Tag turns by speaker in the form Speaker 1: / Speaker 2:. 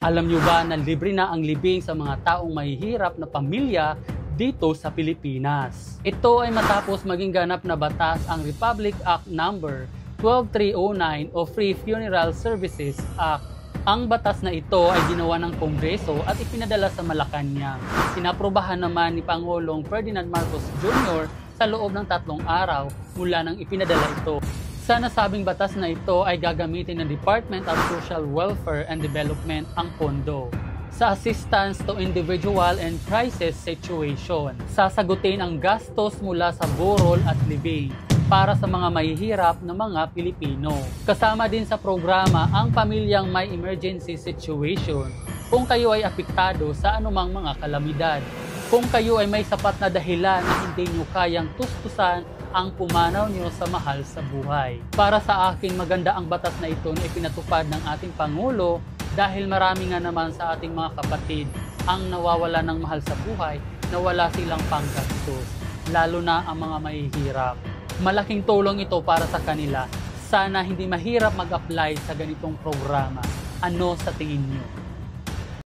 Speaker 1: Alam nyo ba na libre na ang libing sa mga taong mahihirap na pamilya dito sa Pilipinas? Ito ay matapos maging ganap na batas ang Republic Act No. 12309 o Free Funeral Services Act. Ang batas na ito ay ginawa ng Kongreso at ipinadala sa Malacanang. Sinaprubahan naman ni Pangulong Ferdinand Marcos Jr. sa loob ng 3 araw mula nang ipinadala ito. Sa nasabing batas na ito ay gagamitin ng Department of Social Welfare and Development ang pondo sa assistance to individual and crisis situation. Sasagutin ang gastos mula sa burol at libing para sa mga mahihirap na mga Pilipino. Kasama din sa programa ang pamilyang may emergency situation kung kayo ay apektado sa anumang mga kalamidad. Kung kayo ay may sapat na dahilan na hindi nyo kayang tustusan ang pumanaw niyo sa mahal sa buhay. Para sa akin, maganda ang batas na ito na ipinatupad ng ating Pangulo dahil marami nga naman sa ating mga kapatid ang nawawala ng mahal sa buhay na wala silang panggastos, lalo na ang mga mahihirap. Malaking tulong ito para sa kanila. Sana hindi mahirap mag-apply sa ganitong programa. Ano sa tingin niyo?